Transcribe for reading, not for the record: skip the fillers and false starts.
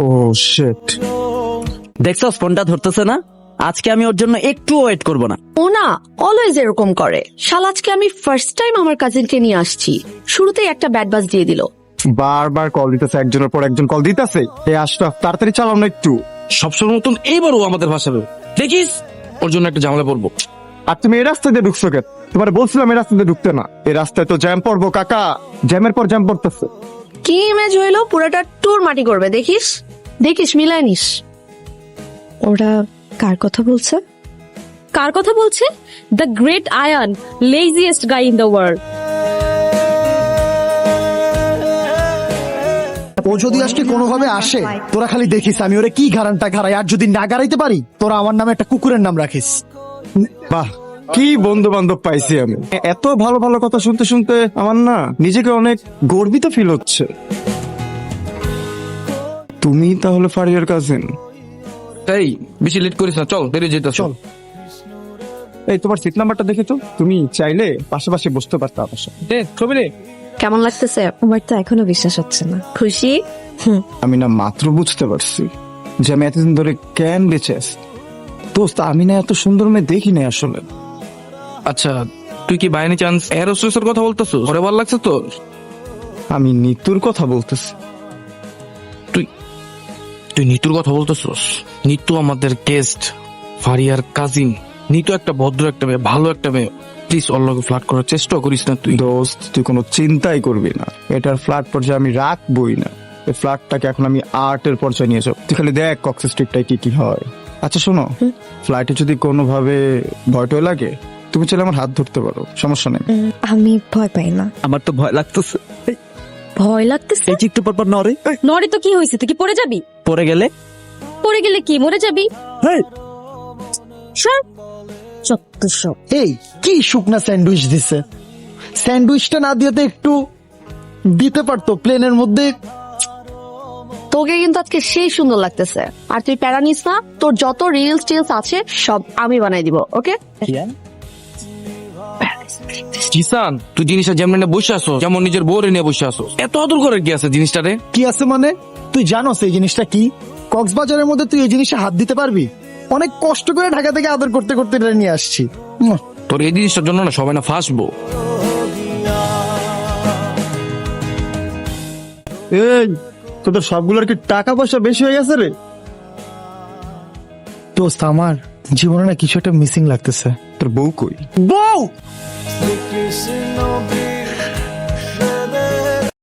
ও sheet, দেখছস ফোনটা ধরতেছে না? আজকে আমি ওর জন্য একটু ওয়েট করব না। ও না, অলওয়েজ এরকম করে। শালা আজকে আমি ফার্স্ট টাইম আমার কাজিনকে নিয়ে আসছি, শুরুতেই একটা ব্যাড বাজ দিয়ে দিল। বারবার কল দিতেছে, একজনের পর একজন কল দিতেছে। এই আশরাফ তাড়াতাড়ি চালাও না একটু। সবসময় মতন এইবারও আমাদের ভাষাবে, দেখিস ওর জন্য একটা ঝামেলা পড়বো। আর তুমি এই রাস্তা দিয়ে ঢুকছো কেন? তোমার বলছিলাম এই রাস্তা দিয়ে ঢুকতে না। এই রাস্তায় তো জ্যাম পড়বো কাকা, জ্যামের পর জ্যাম পড়তেছে। কি ইমেজ হইলো, পুরোটা টুর মাটি করবে। দেখিস দেখিস, মিলায় নিস। ওরা কার কথা বলছে? কার কথা বলছে? The great Ayaan, laziest guy in the world. ও যদি আজকে কোনোভাবে আসে, তোরা খালি দেখিস আমি ওরে কি গারানটা গাড়াই। আর যদি না গাড়াইতে পারি, তোরা আমার নামে একটা কুকুরের নাম রাখিস। বাহ, কি বন্ধু বান্ধব পাইছি আমি। এত ভালো ভালো কথা শুনতে শুনতে আমার না নিজেকে অনেক গর্বিত ফিল হচ্ছে। তুমি তাহলে ফারিয়ার কাজিন? এই বেশি লেট করিস না, চল বেরিয়ে যেতে চল। এই তোমার সিট নাম্বারটা দেখে তো, তুমি চাইলে পাশাপাশি বসতে পারতে আমার সাথে। ছবি রে। কেমন লাগতেছে? আমার তো এখনো বিশ্বাস হচ্ছে না। খুশি? আমি না মাত্র বুঝতে পারছি যে আমি এতদিন ধরে কেন বেঁচে আছি। দোস্ত, আমি না এত সুন্দর মেয়ে দেখি না আসলে। আচ্ছা, তুই কি বাই এনি চান্স এরোস্টেসের কথা বলতেছিস? ওরে ভালো লাগছে তোর? আমি নিতুর কথা বলতেছি। তুই নিতুর কথা বলতেছিস? নিতু আমাদের গেস্ট, ফারিয়ার কাজিন। নিতু একটা ভদ্র একটা মেয়ে, ভালো একটা মেয়ে। প্লিজ ওর লগে ফ্লার্ট করার চেষ্টা করিস না তুই। দোস্ত, তুই কোনো চিন্তাই করবি না, এটার ফ্ল্যাট পর্যায়ে আমি রাখবই না। এই ফ্ল্যাটটাকে এখন আমি আর্টের পর্যায়ে নিয়ে যাবো। তুই খালি দেখ কক্স স্ট্রিটটাই কি কি হয়। আচ্ছা শোনো, ফ্লাইটে যদি কোনোভাবে ভয়টয় লাগে, তুমি চাইলে আমার হাত ধরতে পারো, সমস্যা নেই। আমি ভয় পাই না। আমার তো ভয় লাগতেছে। ভয় লাগতেছে? এই যে একটু পর পর নড়ে। নরে তো কি হয়েছে? তুই কি পড়ে যাবি? পড়ে গেলে পড়ে গেলে কি মরে যাবি? সর, চত্ব সব। এই কি শুকনা স্যান্ডউইচ দিছে। স্যান্ডউইচটা না দিয়ে তো একটু দিতে পারতো প্লেনের মধ্যে। তোকে কিন্তু আজকে সেই সুন্দর লাগতেছে। আর তুই প্যারা নিস না, তোর যত রিলস টিলস আছে সব আমি বানাই দিব। ওকে? জিসান, তুই জিনিসটা যেমন বসে আসো, যেমন নিজের বউরে নিয়ে বসে আসো, এত আদর করার কি আছে জিনিসটারে? কি আছে মানে? তুই জানোস এই জিনিসটা কি? কক্সবাজারের মধ্যে তুই এই জিনিসে হাত দিতে পারবি? অনেক কষ্ট করে ঢাকা থেকে আদর করতে করতে এটা নিয়ে আসছি। তোর এই জিনিসটার জন্য না সবাই না ফাঁসবো। এই তোদের সবগুলোর কি টাকা পয়সা বেশি হয়ে গেছে রে? দোস্ত, আমার জীবনে না কিছু একটা মিসিং লাগতেছে। তোর বউ কই? বউ!